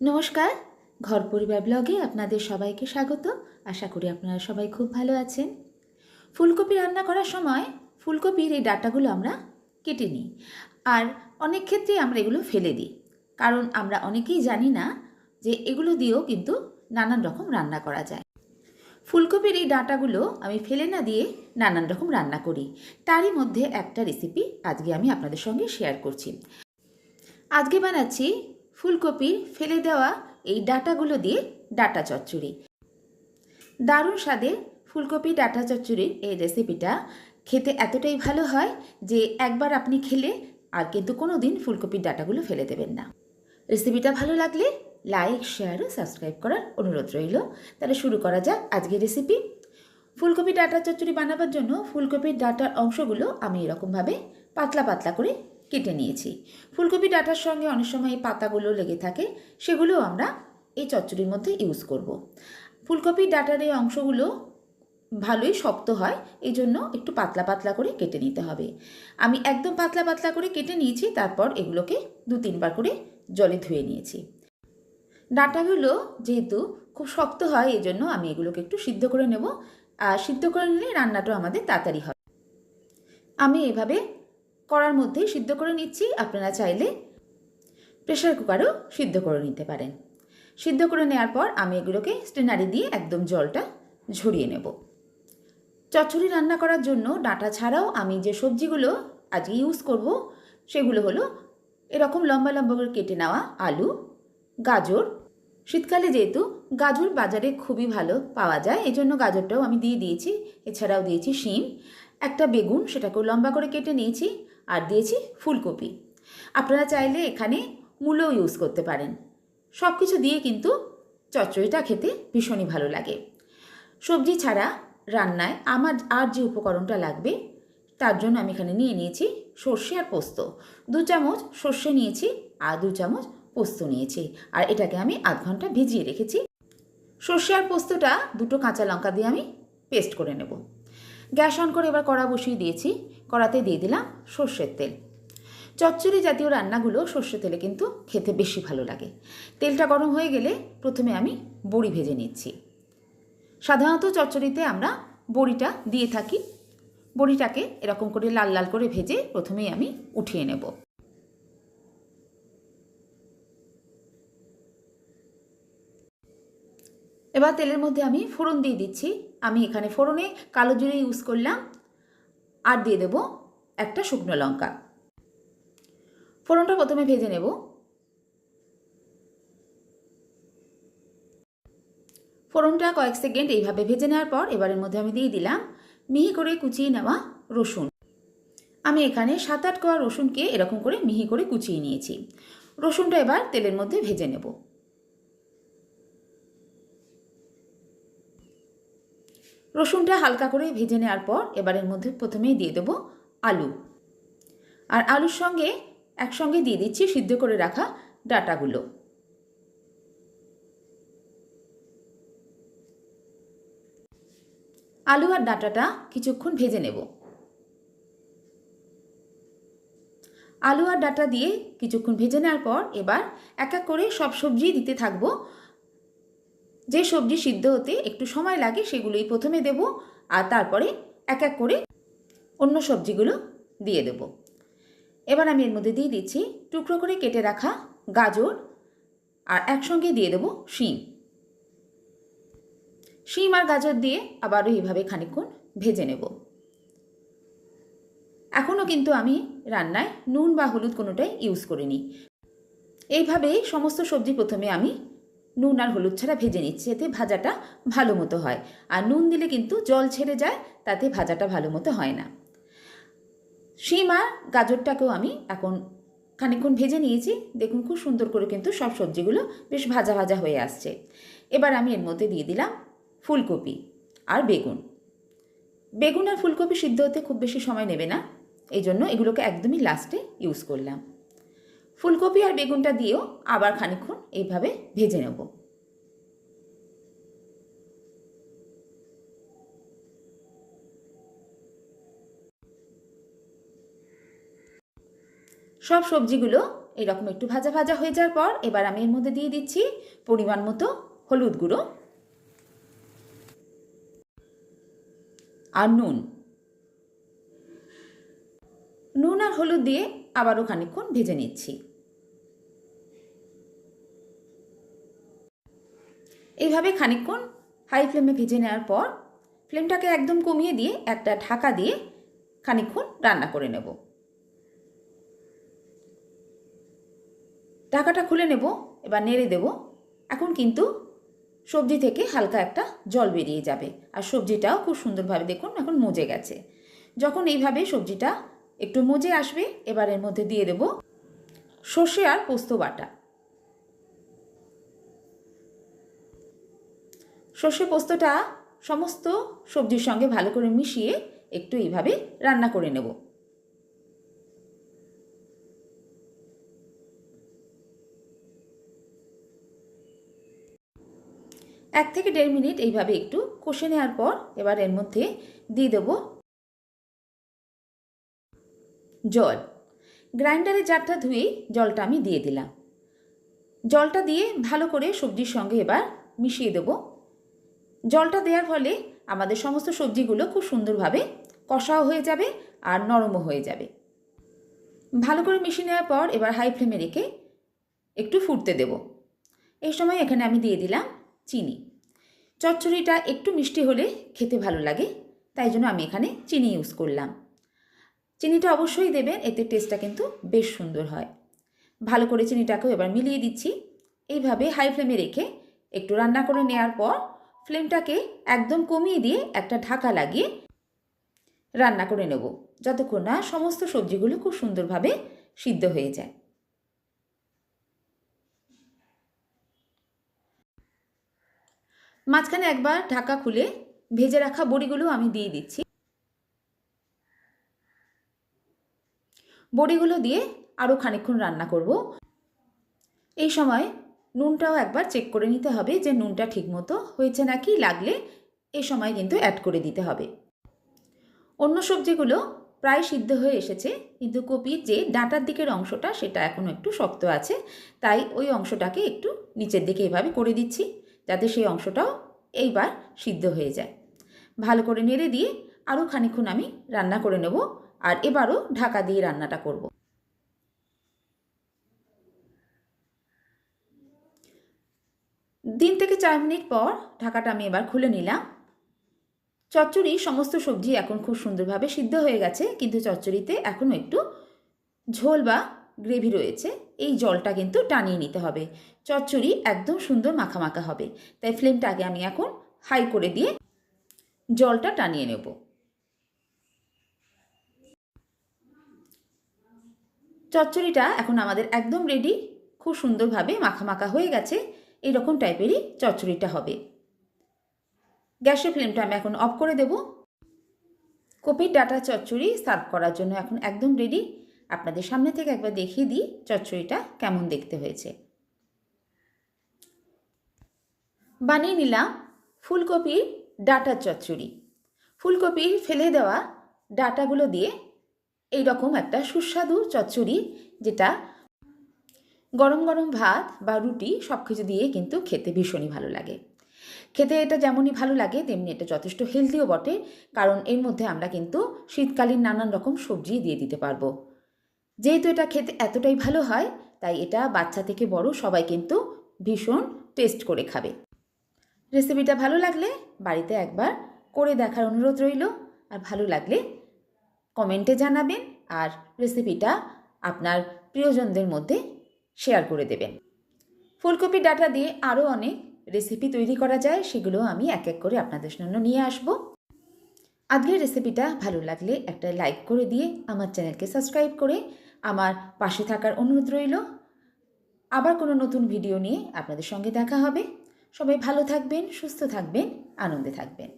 নমস্কার, ঘর পরিবার ব্লগে আপনাদের সবাইকে স্বাগত। আশা করি আপনারা সবাই খুব ভালো আছেন। ফুলকপি রান্না করার সময় ফুলকপির এই ডাঁটাগুলো আমরা কেটে নিই, আর অনেক ক্ষেত্রেই আমরা এগুলো ফেলে দিই, কারণ আমরা অনেকেই জানি না যে এগুলো দিয়েও কিন্তু নানান রকম রান্না করা যায়। ফুলকপির এই ডাঁটাগুলো আমি ফেলে না দিয়ে নানান রকম রান্না করি, তারই মধ্যে একটা রেসিপি আজকে আমি আপনাদের সঙ্গে শেয়ার করছি। আজকে বানাচ্ছি ফুলকপির ফেলে দেওয়া এই ডাঁটাগুলো দিয়ে ডাঁটা চচ্চড়ি। দারুণ স্বাদের ফুলকপি ডাঁটা চচ্চড়ির এই রেসিপিটা খেতে এতটাই ভালো হয় যে একবার আপনি খেলে আর কিন্তু কোনো দিন ফুলকপির ডাঁটাগুলো ফেলে দেবেন না। রেসিপিটা ভালো লাগলে লাইক, শেয়ার ও সাবস্ক্রাইব করার অনুরোধ রইল। তাহলে শুরু করা যাক আজকের রেসিপি। ফুলকপি ডাঁটা চচ্চড়ি বানাবার জন্য ফুলকপির ডাঁটার অংশগুলো আমি এরকমভাবে পাতলা পাতলা করে কেটে নিয়েছি। ফুলকপি ডাঁটার সঙ্গে অনেক সময় এই পাতাগুলো লেগে থাকে, সেগুলো আমরা এই চচ্চড়ির মধ্যে ইউজ করব। ফুলকপির ডাঁটার এই অংশগুলো ভালোই শক্ত হয়, এই জন্য একটু পাতলা পাতলা করে কেটে নিতে হবে। আমি একদম পাতলা পাতলা করে কেটে নিয়েছি, তারপর এগুলোকে 2-3 বার করে জলে ধুয়ে নিয়েছি। ডাঁটাগুলো যেহেতু খুব শক্ত হয়, এই জন্য আমি এগুলোকে একটু সিদ্ধ করে নেব, আর সিদ্ধ করে নিলে রান্নাটা আমাদের তাড়াতাড়ি হবে। আমি এভাবে কড়ার মধ্যেই সিদ্ধ করে নিচ্ছি। আপনারা চাইলে প্রেসার কুকারও সিদ্ধ করে নিতে পারেন। সিদ্ধ করে নেওয়ার পর আমি এগুলোকে স্ট্রেনারে দিয়ে একদম জলটা ঝরিয়ে নেব। চচ্চড়ি রান্না করার জন্য ডাঁটা ছাড়াও আমি যে সবজিগুলো আজকে ইউজ করব সেগুলো হলো এরকম লম্বা লম্বা করে কেটে নেওয়া আলু, গাজর। শীতকালে যেহেতু গাজর বাজারে খুবই ভালো পাওয়া যায়, এই জন্য গাজরটাও আমি দিয়ে দিয়েছি। এছাড়াও দিয়েছি শিম, একটা বেগুন, সেটাকেও লম্বা করে কেটে নিয়েছি, আর দিয়েছি ফুলকপি। আপনারা চাইলে এখানে মূলও ইউজ করতে পারেন। সব কিছু দিয়ে কিন্তু চচ্চড়িটা খেতে ভীষণই ভালো লাগে। সবজি ছাড়া রান্নায় আমার আর যে উপকরণটা লাগবে তার জন্য আমি এখানে নিয়ে নিয়েছি সর্ষে আর পোস্ত। 2 চামচ সর্ষে নিয়েছি আর 2 চামচ পোস্ত নিয়েছি, আর এটাকে আমি আধ ঘন্টা ভিজিয়ে রেখেছি। সর্ষে আর পোস্তটা 2টো কাঁচা লঙ্কা দিয়ে আমি পেস্ট করে নেব। গ্যাস অন করে এবার কড়া বসিয়ে দিয়েছি। কড়াতে দিয়ে দিলাম সর্ষের তেল। চচ্চড়ি জাতীয় রান্নাগুলো সর্ষে তেলে কিন্তু খেতে বেশি ভালো লাগে। তেলটা গরম হয়ে গেলে প্রথমে আমি বড়ি ভেজে নিচ্ছি। সাধারণত চচ্চড়িতে আমরা বড়িটা দিয়ে থাকি। বড়িটাকে এরকম করে লাল লাল করে ভেজে প্রথমেই আমি উঠিয়ে নেব। এবার তেলের মধ্যে আমি ফোড়ন দিয়ে দিচ্ছি। আমি এখানে ফোড়নে কালো জিরে ইউজ করলাম, আর দিয়ে দেব একটা শুকনো লঙ্কা। ফোড়নটা প্রথমে ভেজে নেব। ফোড়নটা কয়েক সেকেন্ড এইভাবে ভেজে নেওয়ার পর এবারের মধ্যে আমি দিয়ে দিলাম মিহি করে কুচিয়ে নেওয়া রসুন। আমি এখানে 7-8 কোয়া রসুনকে এরকম করে মিহি করে কুচিয়ে নিয়েছি। রসুনটা এবার তেলের মধ্যে ভেজে নেব। রসুনটা হালকা করে ভেজে নেওয়ার পর এবারের মধ্যে প্রথমেই দিয়ে দেব আলু, আর আলুর সঙ্গে একসঙ্গে দিয়ে দিচ্ছি সিদ্ধ করে রাখা ডাঁটাগুলো। আলু আর ডাঁটাটা কিছুক্ষণ ভেজে নেব। আলু আর ডাঁটা দিয়ে কিছুক্ষণ ভেজে নেওয়ার পর এবার এক এক করে সব সবজি দিতে থাকবো। যে সবজি সিদ্ধ হতে একটু সময় লাগে সেগুলোই প্রথমে দেব, আর তারপরে এক এক করে অন্য সবজিগুলো দিয়ে দেব। এবার আমি এর মধ্যে দিয়ে দিচ্ছি টুকরো করে কেটে রাখা গাজর, আর একসঙ্গে দিয়ে দেব শিম। শিম আর গাজর দিয়ে আবারও এইভাবে খানিকক্ষণ ভেজে নেব। এখনও কিন্তু আমি রান্নায় নুন বা হলুদ কোনোটাই ইউজ করিনি। এইভাবেই সমস্ত সবজি প্রথমে আমি নুন আর হলুদ ছাড়া ভেজে নিচ্ছি, এতে ভাজাটা ভালো মতো হয়। আর নুন দিলে কিন্তু জল ছেড়ে যায়, তাতে ভাজাটা ভালো মতো হয় না। শিম আর গাজরটাকেও আমি এখন খানিকক্ষণ ভেজে নিয়েছি। দেখুন খুব সুন্দর করে কিন্তু সব সবজিগুলো বেশ ভাজা ভাজা হয়ে আসছে। এবার আমি এর মধ্যে দিয়ে দিলাম ফুলকপি আর বেগুন। বেগুন আর ফুলকপি সিদ্ধ হতে খুব বেশি সময় নেবে না, এই জন্য এগুলোকে একদমই লাস্টে ইউজ করলাম। ফুলকপি আর বেগুনটা দিয়েও আবার খানিকক্ষণ এইভাবে ভেজে নেব। সব সবজিগুলো এরকম একটু ভাজা ভাজা হয়ে যাওয়ার পর এবার আমি এর মধ্যে দিয়ে দিচ্ছি পরিমাণ মতো হলুদ গুঁড়ো আর নুন। নুন আর হলুদ দিয়ে আবারও খানিকক্ষণ ভেজে নিচ্ছি। এইভাবে খানিকক্ষণ হাই ফ্লেমে ভেজে নেওয়ার পর ফ্লেমটাকে একদম কমিয়ে দিয়ে একটা ঢাকা দিয়ে খানিকক্ষণ রান্না করে নেব। ঢাকাটা খুলে নেব, এবার নেড়ে দেব। এখন কিন্তু সবজি থেকে হালকা একটা জল বেরিয়ে যাবে আর সবজিটাও খুব সুন্দরভাবে দেখুন এখন মজে গেছে। যখন এইভাবে সবজিটা একটু মজে আসবে এবার এর মধ্যে দিয়ে দেব সর্ষে আর পোস্ত বাটা। সর্ষে পোস্তটা সমস্ত সবজির সঙ্গে ভালো করে মিশিয়ে একটু এইভাবে রান্না করে নেব। 1 থেকে 1.5 মিনিট এইভাবে একটু কষে নেওয়ার পর এবার এর মধ্যে দিয়ে দেব জল। গ্রাইন্ডারের জারটা ধুয়ে জলটা আমি দিয়ে দিলাম। জলটা দিয়ে ভালো করে সবজির সঙ্গে এবার মিশিয়ে দেব। জলটা দেওয়ার ফলে আমাদের সমস্ত সবজিগুলো খুব সুন্দরভাবে কষাও হয়ে যাবে আর নরমও হয়ে যাবে। ভালো করে মিশিয়ে নেওয়ার পর এবার হাই ফ্লেমে রেখে একটু ফুটতে দেব। এই সময় এখানে আমি দিয়ে দিলাম চিনি। চচ্চড়িটা একটু মিষ্টি হলে খেতে ভালো লাগে, তাই জন্য আমি এখানে চিনি ইউজ করলাম। চিনিটা অবশ্যই দেবেন, এতে টেস্টটা কিন্তু বেশ সুন্দর হয়। ভালো করে চিনিটাকেও এবার মিলিয়ে দিচ্ছি। এইভাবে হাই ফ্লেমে রেখে একটু রান্না করে নেওয়ার পর ফ্লেমটাকে একদম কমিয়ে দিয়ে একটা ঢাকা লাগিয়ে রান্না করে নেব, যতক্ষণ না সমস্ত সবজিগুলো খুব সুন্দরভাবে সিদ্ধ হয়ে যায়। মাঝখানে একবার ঢাকা খুলে ভেজে রাখা বড়িগুলো আমি দিয়ে দিচ্ছি। বড়িগুলো দিয়ে আরও খানিকক্ষণ রান্না করব। এই সময় নুনটাও একবার চেক করে নিতে হবে যে নুনটা ঠিকমতো হয়েছে নাকি, লাগলে এই সময় কিন্তু অ্যাড করে দিতে হবে। অন্য সবজিগুলো প্রায় সিদ্ধ হয়ে এসেছে, কিন্তু কপির যে ডাঁটার দিকের অংশটা সেটা এখনও একটু শক্ত আছে, তাই ওই অংশটাকে একটু নিচের দিকে এভাবে করে দিচ্ছি যাতে সেই অংশটাও এইবার সিদ্ধ হয়ে যায়। ভালো করে নেড়ে দিয়ে আরও খানিকক্ষণ আমি রান্না করে নেব আর এবারও ঢাকা দিয়ে রান্নাটা করব। 3 থেকে 4 মিনিট পর ঢাকাটা আমি এবার খুলে নিলাম। চচ্চড়ি সমস্ত সবজি এখন খুব সুন্দরভাবে সিদ্ধ হয়ে গেছে, কিন্তু চচ্চড়িতে এখনও একটু ঝোল বা গ্রেভি রয়েছে। এই জলটা কিন্তু টানিয়ে নিতে হবে, চচ্চড়ি একদম সুন্দর মাখা মাখা হবে। তাই ফ্লেমটাকে আমি এখন হাই করে দিয়ে জলটা টানিয়ে নেব। চচ্চড়িটা এখন আমাদের একদম রেডি, খুব সুন্দরভাবে মাখা মাখা হয়ে গেছে। এইরকম টাইপেরই চচ্চড়িটা হবে। গ্যাসের ফ্লেমটা আমি এখন অফ করে দেব। কপির ডাঁটা চচ্চড়ি সার্ভ করার জন্য এখন একদম রেডি। আপনাদের সামনে থেকে একবার দেখিয়ে দিই চচ্চড়িটা কেমন দেখতে হয়েছে। বানিয়ে নিলাম ফুলকপির ডাঁটার চচ্চড়ি। ফুলকপির ফেলে দেওয়া ডাঁটাগুলো দিয়ে এই রকম একটা সুস্বাদু চচ্চড়ি, যেটা গরম গরম ভাত বা রুটি সব কিছু দিয়ে কিন্তু খেতে ভীষণই ভালো লাগে। খেতে এটা যেমনই ভালো লাগে তেমনি এটা যথেষ্ট হেলদিও বটে, কারণ এর মধ্যে আমরা কিন্তু শীতকালীন নানান রকম সবজি দিয়ে দিতে পারবো। যেহেতু এটা খেতে এতটাই ভালো হয়, তাই এটা বাচ্চা থেকে বড় সবাই কিন্তু ভীষণ টেস্ট করে খাবে। রেসিপিটা ভালো লাগলে বাড়িতে একবার করে দেখার অনুরোধ রইল, আর ভালো লাগলে কমেন্টে জানাবেন আর রেসিপিটা আপনার প্রিয়জনদের মধ্যে শেয়ার করে দেবেন। ফুলকপির ডাঁটা দিয়ে আরও অনেক রেসিপি তৈরি করা যায়, সেগুলো আমি এক এক করে আপনাদের জন্য নিয়ে আসব। আজকের রেসিপিটা ভালো লাগলে একটা লাইক করে দিয়ে আমার চ্যানেলকে সাবস্ক্রাইব করে আমার পাশে থাকার অনুরোধ রইল। আবার কোনো নতুন ভিডিও নিয়ে আপনাদের সঙ্গে দেখা হবে। সবাই ভালো থাকবেন, সুস্থ থাকবেন, আনন্দে থাকবেন।